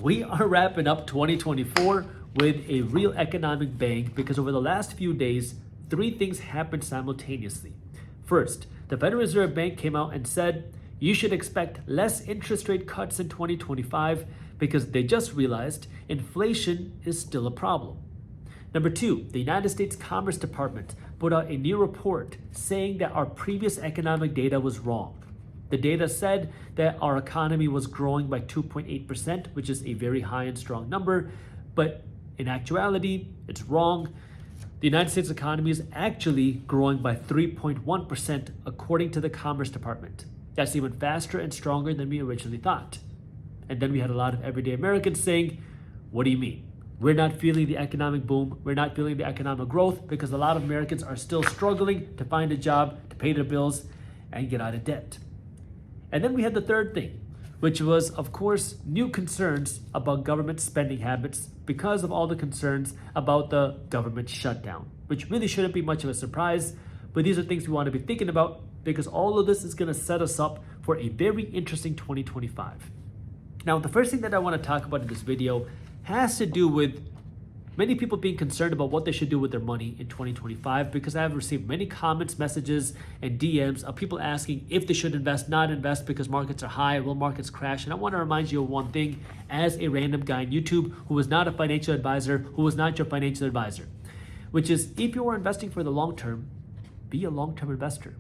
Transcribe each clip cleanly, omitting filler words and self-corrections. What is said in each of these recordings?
We are wrapping up 2024 with a real economic bang because over the last few days, three things happened simultaneously. First, the Federal Reserve Bank came out and said you should expect less interest rate cuts in 2025 because they just realized inflation is still a problem. Number two, the United States Commerce Department put out a new report saying that our previous economic data was wrong. The data said that our economy was growing by 2.8%, which is a very high and strong number, but in actuality, it's wrong. The United States economy is actually growing by 3.1% according to the Commerce Department. That's even faster and stronger than we originally thought. And then we had a lot of everyday Americans saying, what do you mean? We're not feeling the economic boom. We're not feeling the economic growth because a lot of Americans are still struggling to find a job, to pay their bills, and get out of debt. And then we had the third thing, which was, of course, new concerns about government spending habits because of all the concerns about the government shutdown, which really shouldn't be much of a surprise, but these are things we want to be thinking about because all of this is going to set us up for a very interesting 2025. Now, the first thing that I want to talk about in this video has to do with many people being concerned about what they should do with their money in 2025 because I have received many comments, messages, and DMs of people asking if they should invest, not invest because markets are high, will markets crash? And I want to remind you of one thing as a random guy on YouTube who is not a financial advisor, who is not your financial advisor, which is if you are investing for the long term, be a long-term investor.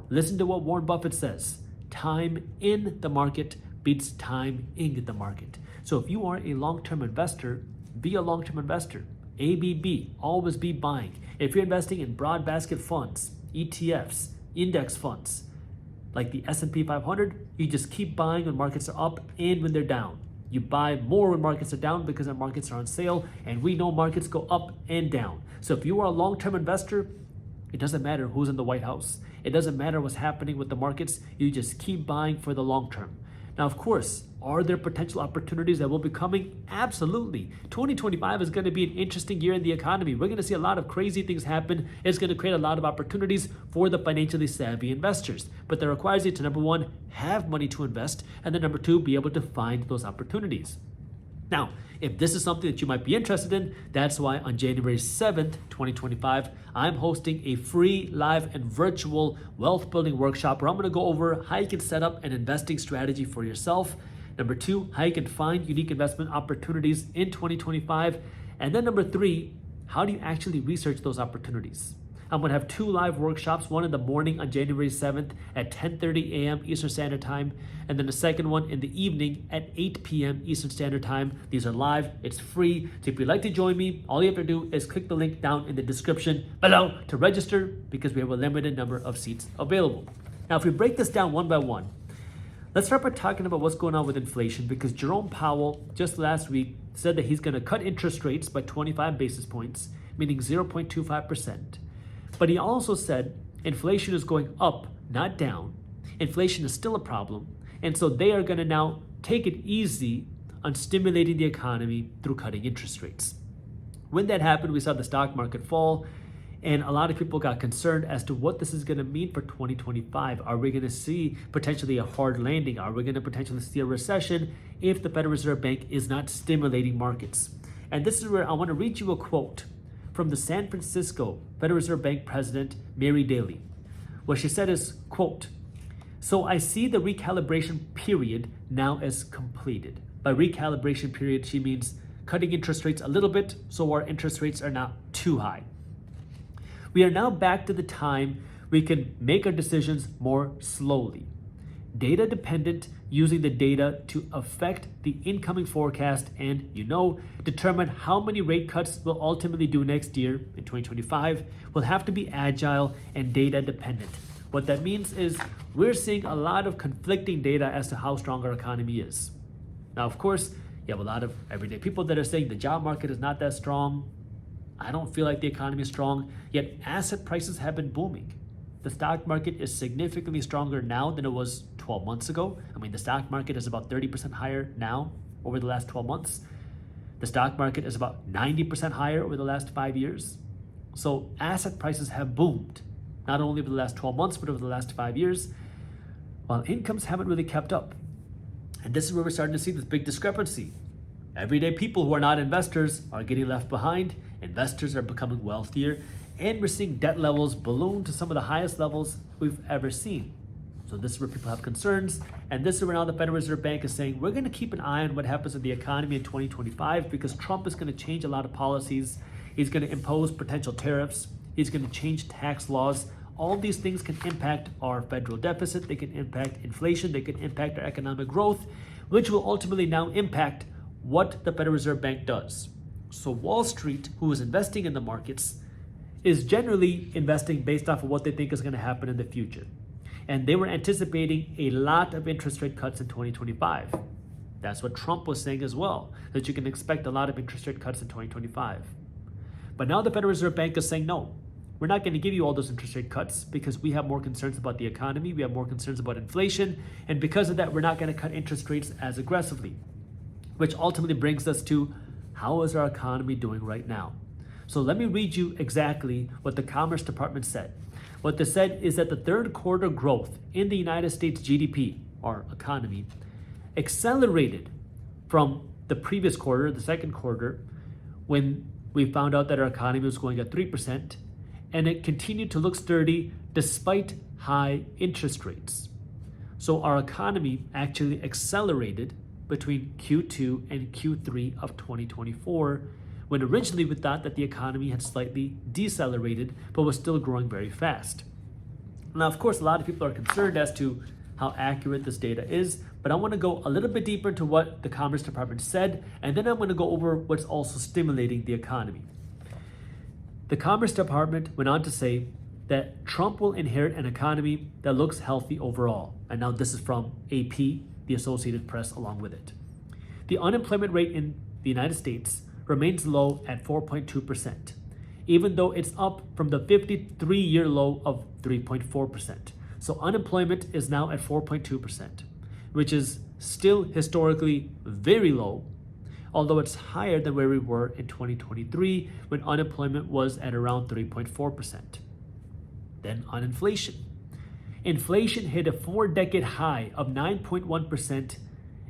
Listen to what Warren Buffett says. Time in the market beats time in the market. So if you are a long-term investor, be a long-term investor. ABB, always be buying. If you're investing in broad basket funds, ETFs, index funds, like the S&P 500, you just keep buying when markets are up and when they're down. You buy more when markets are down because the markets are on sale, and we know markets go up and down. So if you are a long-term investor, it doesn't matter who's in the White House. It doesn't matter what's happening with the markets. You just keep buying for the long term. Now, of course, are there potential opportunities that will be coming? Absolutely. 2025 is going to be an interesting year in the economy. We're going to see a lot of crazy things happen. It's going to create a lot of opportunities for the financially savvy investors. But that requires you to, number one, have money to invest, and then number two, be able to find those opportunities. Now, if this is something that you might be interested in, that's why on January 7th, 2025, I'm hosting a free, live, and virtual wealth building workshop where I'm going to go over how you can set up an investing strategy for yourself. Number two, how you can find unique investment opportunities in 2025. And then number three, how do you actually research those opportunities? I'm going to have two live workshops, one in the morning on January 7th at 10:30 a.m. Eastern Standard Time, and then the second one in the evening at 8 p.m. Eastern Standard Time. These are live, it's free. So if you'd like to join me, all you have to do is click the link down in the description below to register because we have a limited number of seats available. Now, if we break this down one by one, let's start by talking about what's going on with inflation because Jerome Powell just last week said that he's going to cut interest rates by 25 basis points, meaning 0.25%. But he also said inflation is going up, not down. Inflation is still a problem. And so they are going to now take it easy on stimulating the economy through cutting interest rates. When that happened, we saw the stock market fall, and a lot of people got concerned as to what this is going to mean for 2025. Are we going to see potentially a hard landing? Are we going to potentially see a recession if the Federal Reserve Bank is not stimulating markets? And this is where I want to read you a quote from the San Francisco Federal Reserve Bank President, Mary Daly. What she said is, quote, "So I see the recalibration period now as completed." By recalibration period, she means cutting interest rates a little bit so our interest rates are not too high. "We are now back to the time we can make our decisions more slowly. Data dependent, using the data to affect the incoming forecast and, determine how many rate cuts we'll ultimately do next year in 2025. We'll have to be agile and data dependent." What that means is we're seeing a lot of conflicting data as to how strong our economy is. Now, of course, you have a lot of everyday people that are saying the job market is not that strong. I don't feel like the economy is strong, yet asset prices have been booming. The stock market is significantly stronger now than it was 12 months ago. I mean, the stock market is about 30% higher now over the last 12 months. The stock market is about 90% higher over the last 5 years. So asset prices have boomed, not only over the last 12 months, but over the last 5 years, while incomes haven't really kept up. And this is where we're starting to see this big discrepancy. Everyday people who are not investors are getting left behind, investors are becoming wealthier, and we're seeing debt levels balloon to some of the highest levels we've ever seen. So this is where people have concerns, and this is where now the Federal Reserve Bank is saying, we're going to keep an eye on what happens in the economy in 2025 because Trump is going to change a lot of policies. He's going to impose potential tariffs. He's going to change tax laws. All these things can impact our federal deficit. They can impact inflation. They can impact our economic growth, which will ultimately now impact what the Federal Reserve Bank does. So Wall Street, who is investing in the markets, is generally investing based off of what they think is going to happen in the future. And they were anticipating a lot of interest rate cuts in 2025. That's what Trump was saying as well, that you can expect a lot of interest rate cuts in 2025. But now the Federal Reserve Bank is saying, no, we're not going to give you all those interest rate cuts because we have more concerns about the economy, we have more concerns about inflation, and because of that, we're not going to cut interest rates as aggressively. Which ultimately brings us to, how is our economy doing right now? So let me read you exactly what the Commerce Department said. What they said is that the third quarter growth in the United States GDP, our economy, accelerated from the previous quarter, the second quarter, when we found out that our economy was going at 3%, and it continued to look sturdy despite high interest rates. So our economy actually accelerated between Q2 and Q3 of 2024, when originally we thought that the economy had slightly decelerated, but was still growing very fast. Now, of course, a lot of people are concerned as to how accurate this data is, but I want to go a little bit deeper into what the Commerce Department said, and then I'm going to go over what's also stimulating the economy. The Commerce Department went on to say that Trump will inherit an economy that looks healthy overall. And now this is from AP, the Associated Press, along with it. The unemployment rate in the United States remains low at 4.2%, even though it's up from the 53-year low of 3.4%. So unemployment is now at 4.2%, which is still historically very low, although it's higher than where we were in 2023 when unemployment was at around 3.4%. Then on inflation. Inflation hit a 4-decade high of 9.1%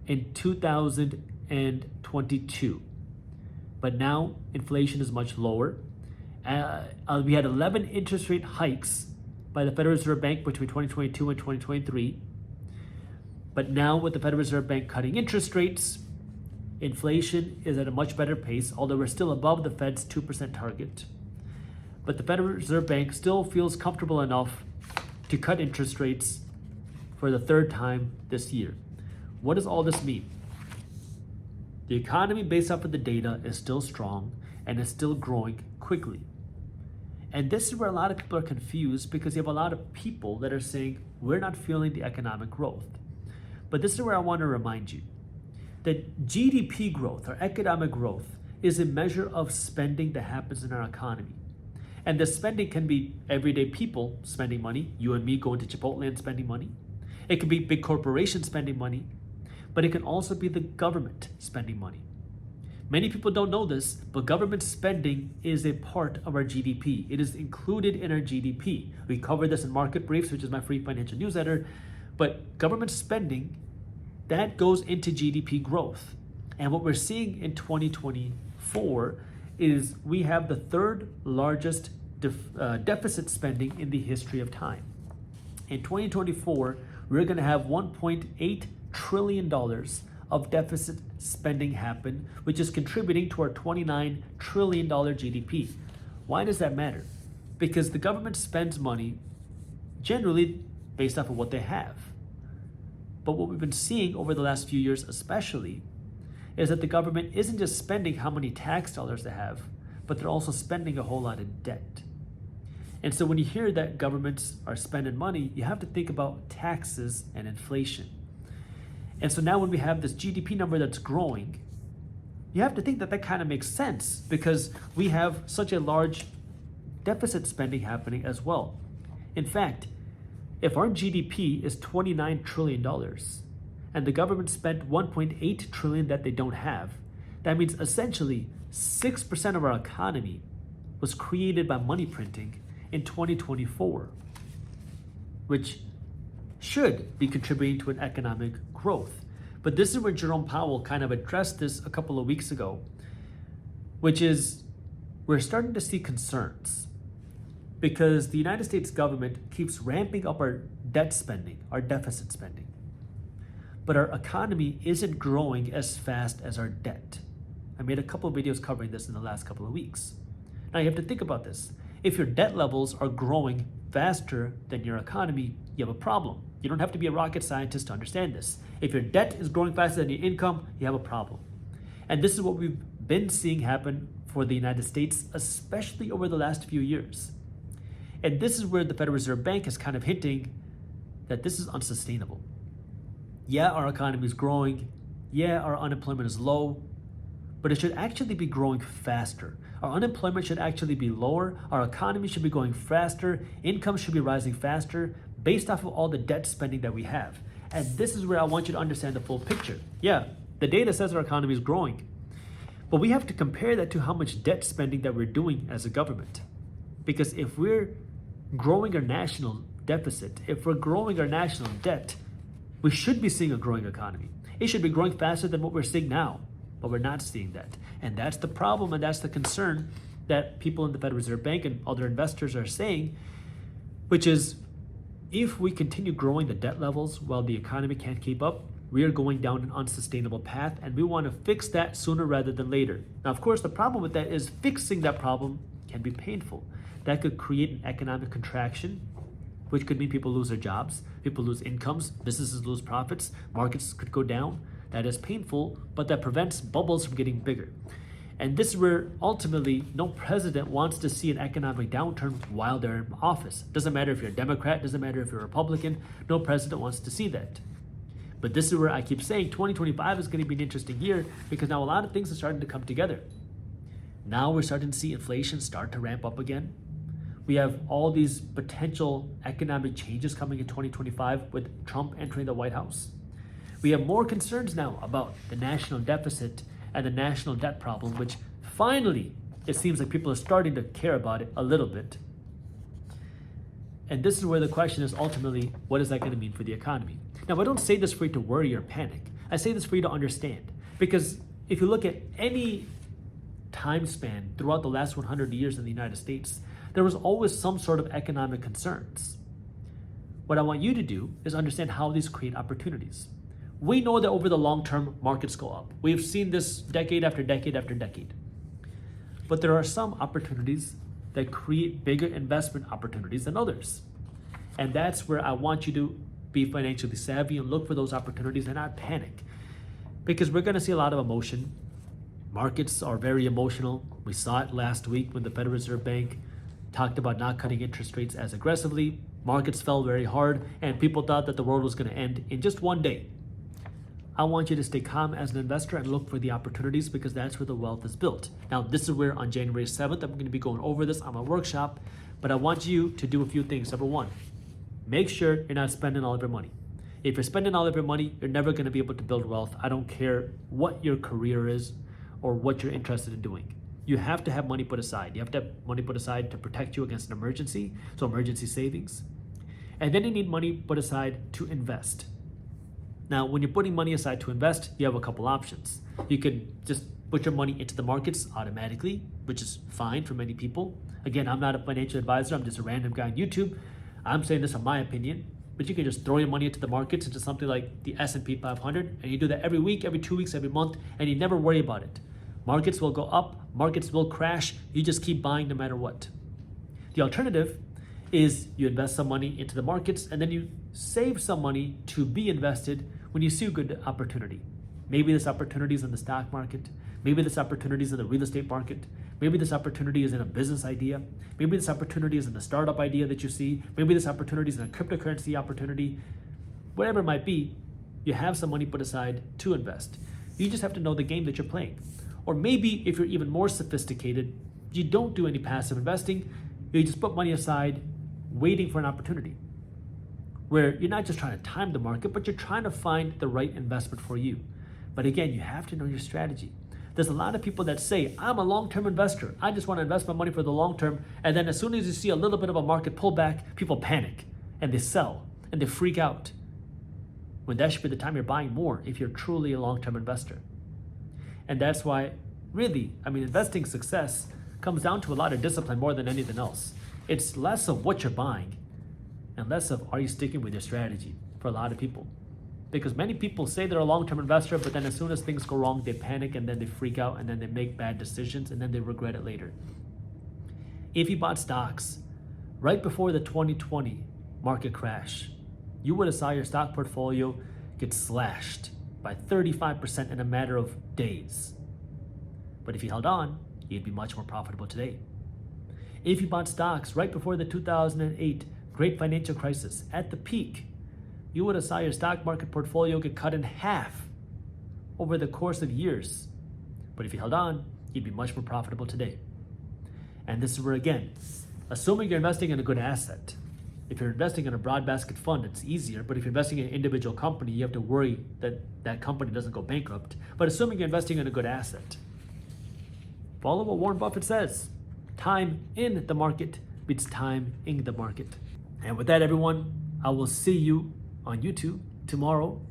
in 2022. But now inflation is much lower. We had 11 interest rate hikes by the Federal Reserve Bank between 2022 and 2023. But now with the Federal Reserve Bank cutting interest rates, inflation is at a much better pace, although we're still above the Fed's 2% target. But the Federal Reserve Bank still feels comfortable enough to cut interest rates for the third time this year. What does all this mean? The economy, based off of the data, is still strong and is still growing quickly. And this is where a lot of people are confused because you have a lot of people that are saying, we're not feeling the economic growth. But this is where I want to remind you that GDP growth, or economic growth, is a measure of spending that happens in our economy. And the spending can be everyday people spending money, you and me going to Chipotle and spending money. It could be big corporations spending money, but it can also be the government spending money. Many people don't know this, but government spending is a part of our GDP. It is included in our GDP. We cover this in Market Briefs, which is my free financial newsletter, but government spending, that goes into GDP growth. And what we're seeing in 2024 is we have the third largest deficit spending in the history of time. In 2024, we're going to have $1.8 trillion of deficit spending happen, which is contributing to our $29 trillion GDP. Why does that matter? Because the government spends money generally based off of what they have. But what we've been seeing over the last few years especially is that the government isn't just spending how many tax dollars they have, but they're also spending a whole lot in debt. And so when you hear that governments are spending money, you have to think about taxes and inflation. And so now when we have this GDP number that's growing, you have to think that that kind of makes sense because we have such a large deficit spending happening as well. In fact, if our GDP is $29 trillion and the government spent $1.8 trillion that they don't have, that means essentially 6% of our economy was created by money printing in 2024, which should be contributing to an economic growth. But this is where Jerome Powell kind of addressed this a couple of weeks ago, which is we're starting to see concerns because the United States government keeps ramping up our debt spending, our deficit spending. But our economy isn't growing as fast as our debt. I made a couple of videos covering this in the last couple of weeks. Now you have to think about this. If your debt levels are growing faster than your economy, you have a problem. You don't have to be a rocket scientist to understand this. If your debt is growing faster than your income, you have a problem. And this is what we've been seeing happen for the United States, especially over the last few years. And this is where the Federal Reserve Bank is kind of hinting that this is unsustainable. Yeah, our economy is growing. Yeah, our unemployment is low, but it should actually be growing faster. Our unemployment should actually be lower. Our economy should be going faster. Income should be rising faster based off of all the debt spending that we have. And this is where I want you to understand the full picture. Yeah, the data says our economy is growing, but we have to compare that to how much debt spending that we're doing as a government. Because if we're growing our national deficit, if we're growing our national debt, we should be seeing a growing economy. It should be growing faster than what we're seeing now, but we're not seeing that. And that's the problem, and that's the concern that people in the Federal Reserve Bank and other investors are saying, which is if we continue growing the debt levels while the economy can't keep up, we are going down an unsustainable path, and we want to fix that sooner rather than later. Now, of course, the problem with that is fixing that problem can be painful. That could create an economic contraction, which could mean people lose their jobs, people lose incomes, businesses lose profits, markets could go down. That is painful, but that prevents bubbles from getting bigger. And this is where ultimately no president wants to see an economic downturn while they're in office. Doesn't matter if you're a Democrat, doesn't matter if you're a Republican, no president wants to see that. But this is where I keep saying 2025 is going to be an interesting year because now a lot of things are starting to come together. Now we're starting to see inflation start to ramp up again. We have all these potential economic changes coming in 2025 with Trump entering the White House. We have more concerns now about the national deficit and the national debt problem, which finally, it seems like people are starting to care about it a little bit. And this is where the question is ultimately, what is that going to mean for the economy? Now, I don't say this for you to worry or panic. I say this for you to understand. Because if you look at any time span throughout the last 100 years in the United States, there was always some sort of economic concerns. What I want you to do is understand how these create opportunities. We know that over the long term, markets go up. We've seen this decade after decade after decade. But there are some opportunities that create bigger investment opportunities than others. And that's where I want you to be financially savvy and look for those opportunities and not panic. Because we're going to see a lot of emotion. Markets are very emotional. We saw it last week when the Federal Reserve Bank talked about not cutting interest rates as aggressively. Markets fell very hard, and people thought that the world was going to end in just one day. I want you to stay calm as an investor and look for the opportunities because that's where the wealth is built. Now, this is where on January 7th, I'm going to be going over this on my workshop, but I want you to do a few things. Number one, make sure you're not spending all of your money. If you're spending all of your money, you're never going to be able to build wealth. I don't care what your career is or what you're interested in doing. You have to have money put aside. You have to have money put aside to protect you against an emergency, so emergency savings. And then you need money put aside to invest. Now, when you're putting money aside to invest, you have a couple options. You could just put your money into the markets automatically, which is fine for many people. Again, I'm not a financial advisor. I'm just a random guy on YouTube. I'm saying this in my opinion, but you can just throw your money into the markets, into something like the S&P 500, and you do that every week, every 2 weeks, every month, and you never worry about it. Markets will go up, markets will crash. You just keep buying no matter what. The alternative is you invest some money into the markets and then you save some money to be invested when you see a good opportunity. Maybe this opportunity is in the stock market. Maybe this opportunity is in the real estate market. Maybe this opportunity is in a business idea. Maybe this opportunity is in a startup idea that you see. Maybe this opportunity is in a cryptocurrency opportunity. Whatever it might be, you have some money put aside to invest. You just have to know the game that you're playing. Or maybe if you're even more sophisticated, you don't do any passive investing. You just put money aside waiting for an opportunity where you're not just trying to time the market, but you're trying to find the right investment for you. But again, you have to know your strategy. There's a lot of people that say, I'm a long-term investor. I just want to invest my money for the long term. And then as soon as you see a little bit of a market pullback, people panic and they sell and they freak out. when that should be the time you're buying more if you're truly a long-term investor. And that's why, really, investing success comes down to a lot of discipline more than anything else. It's less of what you're buying and less of are you sticking with your strategy for a lot of people. Because many people say they're a long-term investor, but then as soon as things go wrong, they panic and then they freak out and then they make bad decisions and then they regret it later. If you bought stocks right before the 2020 market crash, you would have saw your stock portfolio get slashed by 35% in a matter of days. But if you held on, you'd be much more profitable today. If you bought stocks right before the 2008 great financial crisis at the peak, you would have saw your stock market portfolio get cut in half over the course of years. But if you held on, you'd be much more profitable today. And this is where, again, assuming you're investing in a good asset. If you're investing in a broad basket fund, it's easier. But if you're investing in an individual company, you have to worry that that company doesn't go bankrupt. But assuming you're investing in a good asset, follow what Warren Buffett says. Time in the market beats time in the market. And with that, everyone, I will see you on YouTube tomorrow